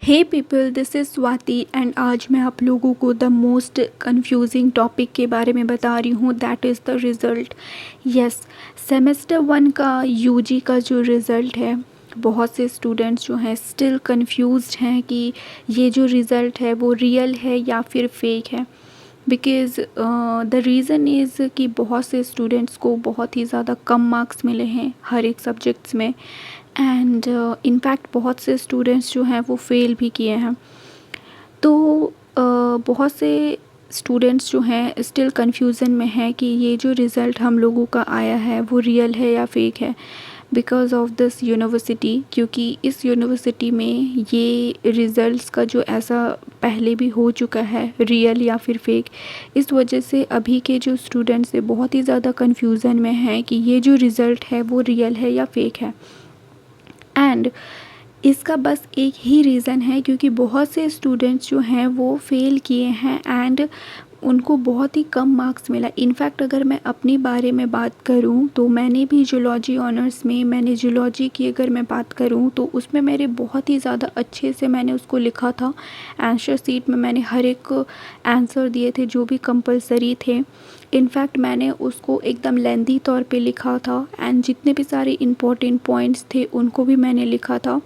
Hey people, this is Swati and आज मैं आप लोगों को द मोस्ट कंफ्यूजिंग टॉपिक के बारे में बता रही हूँ, that is the result. Yes, semester 1 का यूजी का जो रिज़ल्ट है, बहुत से स्टूडेंट्स जो हैं स्टिल कंफ्यूज्ड हैं कि ये जो रिज़ल्ट है वो रियल है या फिर फेक है। बिकॉज़ द रीज़न इज़ कि बहुत से स्टूडेंट्स को बहुत ही ज़्यादा कम मार्क्स मिले हैं हर एक सब्जेक्ट्स में एंड इनफैक्ट बहुत से स्टूडेंट्स जो हैं वो फेल भी किए हैं। तो बहुत से स्टूडेंट्स जो हैं स्टिल कन्फ्यूज़न में हैं कि ये जो रिज़ल्ट हम लोगों का आया है वो रियल है या फेक है, बिकॉज़ ऑफ दिस यूनिवर्सिटी। क्योंकि इस यूनिवर्सिटी में ये रिज़ल्ट्स का जो ऐसा पहले भी हो चुका है, रियल या फिर फेक, इस वजह से अभी के जो स्टूडेंट्स हैं बहुत ही ज़्यादा कन्फ्यूज़न में हैं कि ये जो रिज़ल्ट है वो रियल है या फेक है। एंड इसका बस एक ही रीज़न है, क्योंकि बहुत से स्टूडेंट्स जो हैं वो फ़ेल किए हैं एंड उनको बहुत ही कम मार्क्स मिला। इनफैक्ट अगर मैं अपने बारे में बात करूं तो मैंने भी जूलॉजी ऑनर्स में मैंने जूलॉजी की अगर मैं बात करूं तो उसमें मेरे बहुत ही ज़्यादा अच्छे से मैंने उसको लिखा था। आंसर शीट में मैंने हर एक आंसर दिए थे जो भी कंपलसरी थे। इनफैक्ट मैंने उसको एकदम लेंथी तौर पे लिखा था एंड जितने भी सारे इम्पोर्टेंट पॉइंट्स थे उनको भी मैंने लिखा था।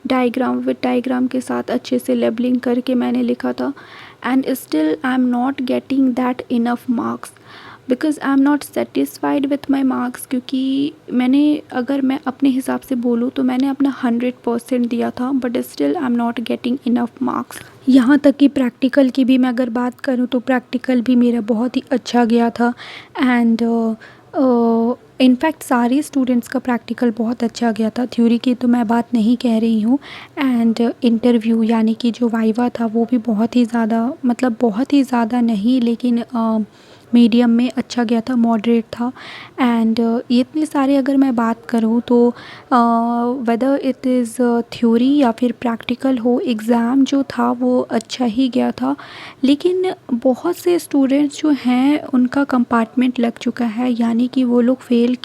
डायग्राम के साथ अच्छे से लेबलिंग करके मैंने लिखा था and still I am not getting that enough marks, because I am not satisfied with my marks. क्योंकि मैंने, अगर मैं अपने हिसाब से बोलूँ तो मैंने अपना 100% दिया था, but still I am not getting enough marks. यहाँ तक कि प्रैक्टिकल की भी मैं अगर बात करूँ तो प्रैक्टिकल भी मेरा बहुत ही अच्छा गया था एंड इनफैक्ट सारे स्टूडेंट्स का प्रैक्टिकल बहुत अच्छा गया था। थ्योरी की तो मैं बात नहीं कह रही हूँ। एंड इंटरव्यू यानी कि जो वाइवा था वो भी बहुत ही ज़्यादा, मतलब बहुत ही ज़्यादा नहीं लेकिन मीडियम में अच्छा गया था, मॉडरेट था। एंड ये इतने सारे अगर मैं बात करूँ तो वेदर इट इज़ थ्योरी या फिर प्रैक्टिकल हो, एग्ज़ाम जो था वो अच्छा ही गया था। लेकिन बहुत से स्टूडेंट्स जो हैं उनका कंपार्टमेंट लग चुका है, यानी कि वो लोग फेल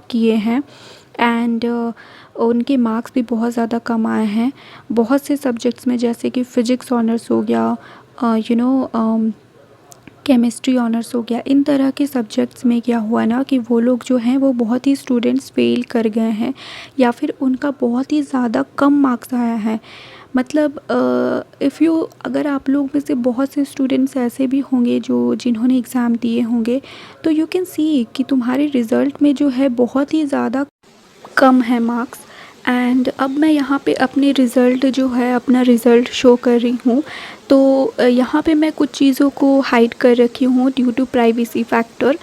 किए हैं एंड उनके मार्क्स भी बहुत ज़्यादा कम आए हैं बहुत से सब्जेक्ट्स में, जैसे कि फ़िज़िक्स ऑनर्स हो गया, केमिस्ट्री ऑनर्स हो गया। इन तरह के सब्जेक्ट्स में क्या हुआ ना कि वो लोग जो हैं वो बहुत ही स्टूडेंट्स फेल कर गए हैं या फिर उनका बहुत ही ज़्यादा कम मार्क्स आया है। मतलब अगर आप लोग में से बहुत से स्टूडेंट्स ऐसे भी होंगे जो जिन्होंने एग्ज़ाम दिए होंगे, तो यू कैन सी कि तुम्हारे रिज़ल्ट में जो है बहुत ही ज़्यादा कम है मार्क्स। एंड अब मैं यहाँ पे अपने रिज़ल्ट जो है अपना रिज़ल्ट शो कर रही हूँ। तो यहाँ पे मैं कुछ चीज़ों को हाइड कर रखी हूँ ड्यू टू प्राइवेसी फैक्टर,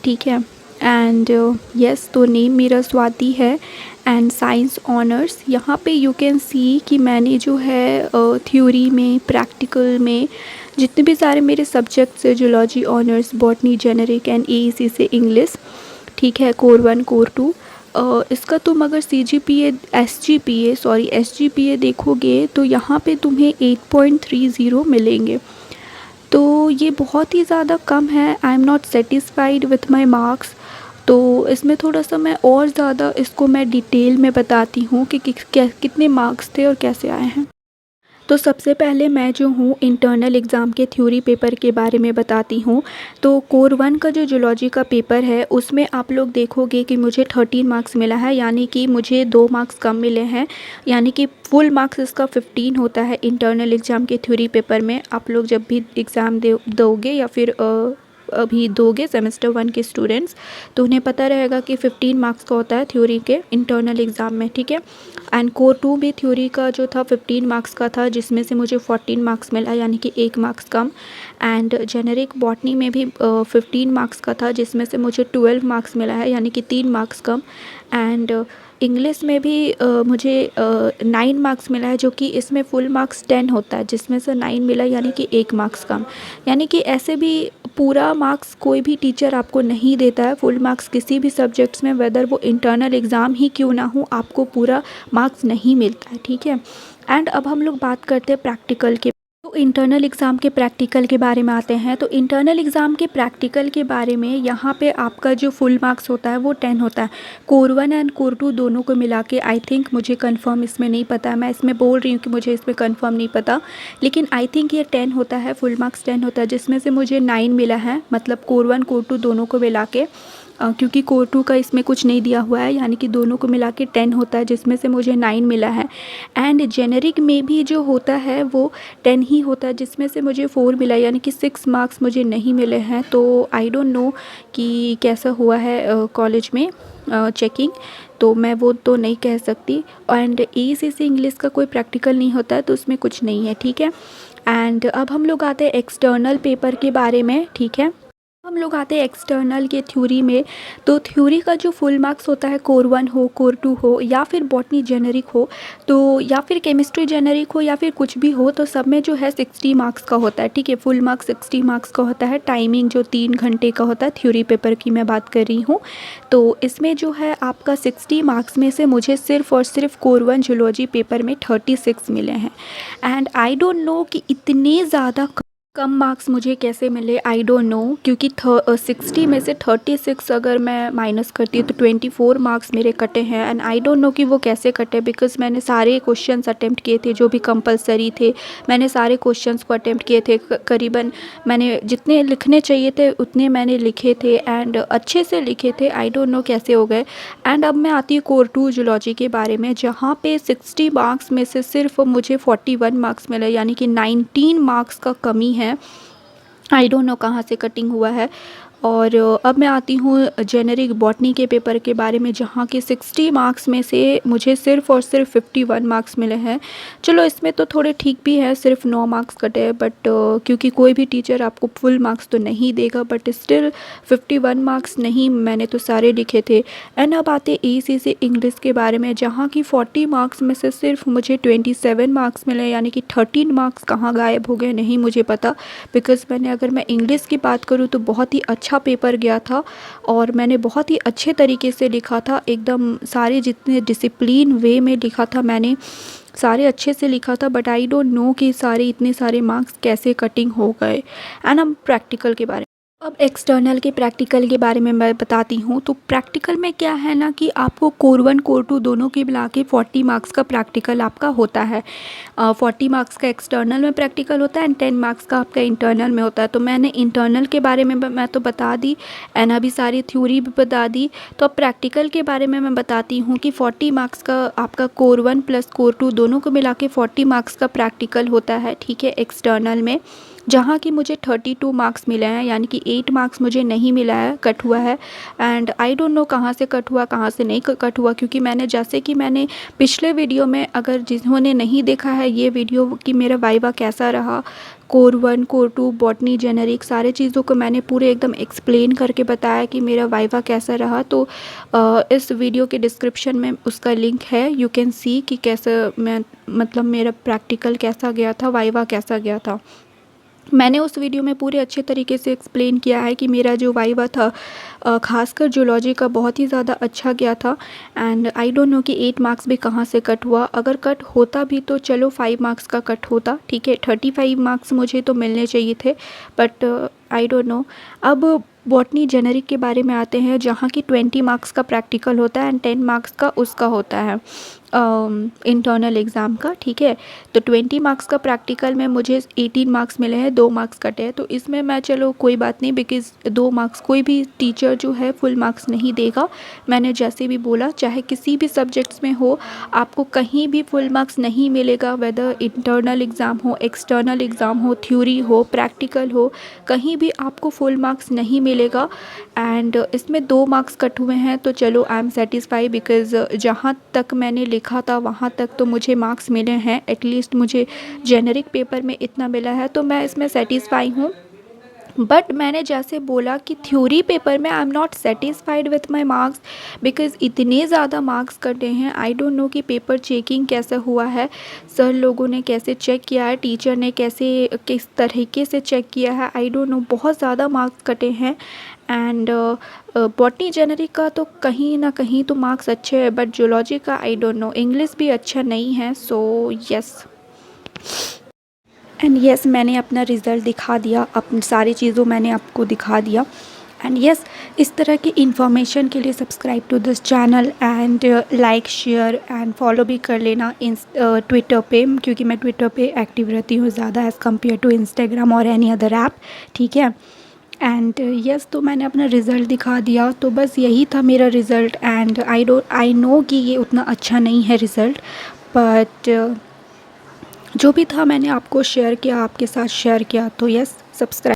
ठीक है। एंड यस, तो नेम मेरा स्वाति है एंड साइंस ऑनर्स। यहाँ पे यू कैन सी कि मैंने जो है थ्योरी में, प्रैक्टिकल में, जितने भी सारे मेरे सब्जेक्ट्स है, zoology honours, botany, generic and AEC से इंग्लिश, ठीक है, कोर 1 कोर 2, इसका तुम अगर एस जी पी ए देखोगे तो यहाँ पे तुम्हें 8.30 मिलेंगे। तो ये बहुत ही ज़्यादा कम है। I am not satisfied with my marks. तो इसमें थोड़ा सा मैं और ज़्यादा इसको मैं डिटेल में बताती हूँ कि कितने मार्क्स थे और कैसे आए हैं। तो सबसे पहले मैं जो हूँ इंटरनल एग्ज़ाम के थ्योरी पेपर के बारे में बताती हूँ। तो कोर 1 का जो जूलॉजी का पेपर है उसमें आप लोग देखोगे कि मुझे 13 मार्क्स मिला है, यानी कि मुझे 2 मार्क्स कम मिले हैं। यानी कि फुल मार्क्स इसका 15 होता है इंटरनल एग्ज़ाम के थ्योरी पेपर में। आप लोग जब भी एग्ज़ाम दोगे या फिर अभी दोगे सेमेस्टर 1 के स्टूडेंट्स, तो उन्हें पता रहेगा कि 15 मार्क्स का होता है थ्योरी के इंटरनल एग्ज़ाम में, ठीक है। एंड कोर 2 भी थ्योरी का जो था 15 मार्क्स का था, जिसमें से मुझे 14 मार्क्स मिला, यानी कि 1 marks come. And generic botany में भी 15 मार्क्स का था, जिसमें से मुझे 12 मार्क्स मिला है, यानी कि 3 मार्क्स कम। एंड इंग्लिश में भी मुझे 9 मार्क्स मिला है, जो कि इसमें फुल मार्क्स 10 होता है, जिसमें से 9 मिला, यानी कि 1 मार्क्स कम। यानी कि ऐसे भी पूरा मार्क्स कोई भी टीचर आपको नहीं देता है, फुल मार्क्स किसी भी सब्जेक्ट्स में, वेदर वो इंटरनल एग्ज़ाम ही क्यों ना हो, आपको पूरा मार्क्स नहीं मिलता है, ठीक है। एंड अब हम लोग बात करते हैं प्रैक्टिकल के। तो इंटरनल एग्ज़ाम के प्रैक्टिकल के बारे में आते हैं। तो इंटरनल एग्ज़ाम के प्रैक्टिकल के बारे में यहाँ पे आपका जो फुल मार्क्स होता है वो 10 होता है। कोर 1 एंड कोर 2 दोनों को मिला के आई थिंक, मुझे कंफर्म इसमें नहीं पता है, मैं इसमें बोल रही हूँ कि मुझे इसमें कंफर्म नहीं पता, लेकिन आई थिंक ये 10 होता है, फुल मार्क्स 10 होता है, जिसमें से मुझे 9 मिला है, मतलब कोर 1 कोर 2 दोनों को मिला के। क्योंकि कोर 2 का इसमें कुछ नहीं दिया हुआ है, यानी कि दोनों को मिला के 10 होता है, जिसमें से मुझे 9 मिला है। एंड जेनेरिक में भी जो होता है वो 10 ही होता है, जिसमें से मुझे 4 मिला, यानी कि 6 मार्क्स मुझे नहीं मिले हैं। तो आई डोंट नो कि कैसा हुआ है कॉलेज में चेकिंग, तो मैं वो तो नहीं कह सकती। एंड एसीसी इंग्लिश का कोई प्रैक्टिकल नहीं होता है, तो उसमें कुछ नहीं है, ठीक है। एंड अब हम लोग आते हैं एक्सटर्नल पेपर के बारे में, ठीक है। हम लोग आते हैं एक्सटर्नल के थ्योरी में। तो थ्योरी का जो फुल मार्क्स होता है, कोर 1 हो, कोर 2 हो, या फिर बॉटनी जेनरिक हो, तो या फिर केमिस्ट्री जेनरिक हो, या फिर कुछ भी हो, तो सब में जो है 60 मार्क्स का होता है, ठीक है। फुल मार्क्स 60 मार्क्स का होता है। टाइमिंग जो 3 घंटे का होता है, थ्योरी पेपर की मैं बात कर रही हूँ। तो इसमें जो है आपका 60 मार्क्स में से मुझे सिर्फ और सिर्फ कोर 1 जूलॉजी पेपर में 36 मिले हैं। एंड आई डोंट नो कि इतने ज़्यादा कम मार्क्स मुझे कैसे मिले, आई डोंट नो, क्योंकि 60 में से 36 अगर मैं माइनस करती हूँ तो 24 मार्क्स मेरे कटे हैं। एंड आई डोंट नो कि वो कैसे कटे, बिकॉज मैंने सारे क्वेश्चंस अटेम्प्ट किए थे जो भी कंपलसरी थे, मैंने सारे क्वेश्चंस को अटेम्प्ट किए थे। करीबन मैंने जितने लिखने चाहिए थे उतने मैंने लिखे थे, एंड अच्छे से लिखे थे। आई डोंट नो कैसे हो गए। एंड अब मैं आती हूँ कोर 2 जूलॉजी के बारे में, जहाँ पे 60 मार्क्स में से सिर्फ मुझे 41 मार्क्स मिले, यानी कि 19 मार्क्स का कमी है। आई डोंट नो कहाँ से कटिंग हुआ है। और अब मैं आती हूँ जेनेरिक बॉटनी के पेपर के बारे में, जहाँ के 60 मार्क्स में से मुझे सिर्फ और सिर्फ 51 मार्क्स मिले हैं। चलो इसमें तो थोड़े ठीक भी है, सिर्फ 9 मार्क्स कटे हैं, बट क्योंकि कोई भी टीचर आपको फुल मार्क्स तो नहीं देगा, बट स्टिल 51 मार्क्स नहीं, मैंने तो सारे लिखे थे। एंड अब आते एसीसी इंग्लिश के बारे में, जहाँ की 40 मार्क्स में से सिर्फ मुझे 27 मार्क्स मिले, यानी कि 13 मार्क्स कहाँ गायब हो गए नहीं मुझे पता। बिकॉज़ मैंने, अगर मैं इंग्लिश की बात करूँ तो बहुत ही अच्छा पेपर गया था, और मैंने बहुत ही अच्छे तरीके से लिखा था, एकदम सारे जितने डिसिप्लिन वे में लिखा था मैंने, सारे अच्छे से लिखा था। बट आई डोंट नो कि सारे इतने सारे मार्क्स कैसे कटिंग हो गए। एंड हम प्रैक्टिकल के बारे, अब एक्सटर्नल के प्रैक्टिकल के बारे में मैं बताती हूँ। तो प्रैक्टिकल में क्या है ना कि आपको कोर 1 कोर 2 दोनों के मिला के 40 मार्क्स का प्रैक्टिकल आपका होता है। 40 मार्क्स का एक्सटर्नल में प्रैक्टिकल होता है एंड 10 मार्क्स का आपका इंटरनल में होता है। तो मैंने इंटरनल के बारे में मैं तो बता दी, एंड अभी सारी थ्योरी भी बता दी। तो अब प्रैक्टिकल के बारे में मैं बताती हूँ कि 40 मार्क्स का आपका कोर 1 प्लस कोर 2 दोनों को मिला के 40 मार्क्स का प्रैक्टिकल होता है, ठीक है, एक्सटर्नल में, जहाँ की मुझे 32 मार्क्स मिले हैं, यानी कि 8 मार्क्स मुझे नहीं मिला है, कट हुआ है। एंड आई डोंट नो कहाँ से कट हुआ कहाँ से नहीं कट हुआ, क्योंकि मैंने, जैसे कि मैंने पिछले वीडियो में, अगर जिन्होंने नहीं देखा है ये वीडियो कि मेरा वाइवा कैसा रहा, कोर 1 कोर 2 बॉटनी जेनेरिक सारे चीज़ों को मैंने पूरे एकदम एक्सप्लेन करके बताया कि मेरा वाइवा कैसा रहा। तो इस वीडियो के डिस्क्रिप्शन में उसका लिंक है, यू कैन सी कि कैसा मैं, मतलब मेरा प्रैक्टिकल कैसा गया था, वाइवा कैसा गया था। मैंने उस वीडियो में पूरे अच्छे तरीके से एक्सप्लेन किया है कि मेरा जो वाइवा था ख़ासकर जूलॉजी का बहुत ही ज़्यादा अच्छा गया था। एंड आई डोंट नो कि 8 मार्क्स भी कहाँ से कट हुआ, अगर कट होता भी तो चलो 5 मार्क्स का कट होता, ठीक है। 35 मार्क्स मुझे तो मिलने चाहिए थे, बट आई डोंट नो। अब बॉटनी जेनेरिक के बारे में आते हैं, जहाँ की 20 मार्क्स का प्रैक्टिकल होता है एंड 10 मार्क्स का उसका होता है इंटरनल एग्ज़ाम का, ठीक है। तो 20 मार्क्स का प्रैक्टिकल में मुझे 18 मार्क्स मिले हैं, 2 मार्क्स कटे हैं। तो इसमें मैं, चलो कोई बात नहीं, बिकॉज़ 2 मार्क्स कोई भी टीचर जो है फुल मार्क्स नहीं देगा। मैंने जैसे भी बोला, चाहे किसी भी सब्जेक्ट्स में हो, आपको कहीं भी फुल मार्क्स नहीं मिलेगा, वेदर इंटरनल एग्ज़ाम हो, एक्सटर्नल एग्ज़ाम हो, थ्योरी हो, प्रैक्टिकल हो, कहीं भी आपको फुल मार्क्स नहीं मिलेगा। एंड इसमें 2 मार्क्स कट हुए हैं, तो चलो आई एम सेटिस्फाई, बिकॉज़ जहाँ तक मैंने लिखा था वहाँ तक तो मुझे मार्क्स मिले हैं, एटलीस्ट मुझे जेनेरिक पेपर में इतना मिला है, तो मैं इसमें सेटिस्फाई हूँ। बट मैंने जैसे बोला कि थ्योरी पेपर में I am not satisfied with my marks, because इतने ज़्यादा मार्क्स कटे हैं। आई डोंट नो कि पेपर चेकिंग कैसा हुआ है, सर लोगों ने कैसे चेक किया है, टीचर ने कैसे, किस तरीके से चेक किया है, आई डोंट नो, बहुत ज़्यादा मार्क्स कटे हैं। एंड बॉटनी जेनेरिक का तो कहीं ना कहीं तो मार्क्स अच्छे हैं, बट जूलॉजी का आई डोंट नो, इंग्लिश भी अच्छा नहीं है, सो यस। एंड यस मैंने अपना रिज़ल्ट दिखा दिया, अपनी सारी चीज़ों मैंने आपको दिखा दिया। एंड यस इस तरह की इन्फॉर्मेशन के लिए subscribe to this channel and like share and follow भी कर लेना ट्विटर पे, क्योंकि मैं ट्विटर पे एक्टिव रहती हूँ ज़्यादा एज़ कम्पेयर टू इंस्टाग्राम और एनी अदर ऐप, ठीक है। एंड यस तो मैंने अपना रिज़ल्ट दिखा दिया, तो बस यही था मेरा रिज़ल्ट। एंड आई नो कि ये उतना अच्छा नहीं है रिज़ल्ट, बट जो भी था मैंने आपको शेयर किया, आपके साथ शेयर किया। तो यस सब्सक्राइब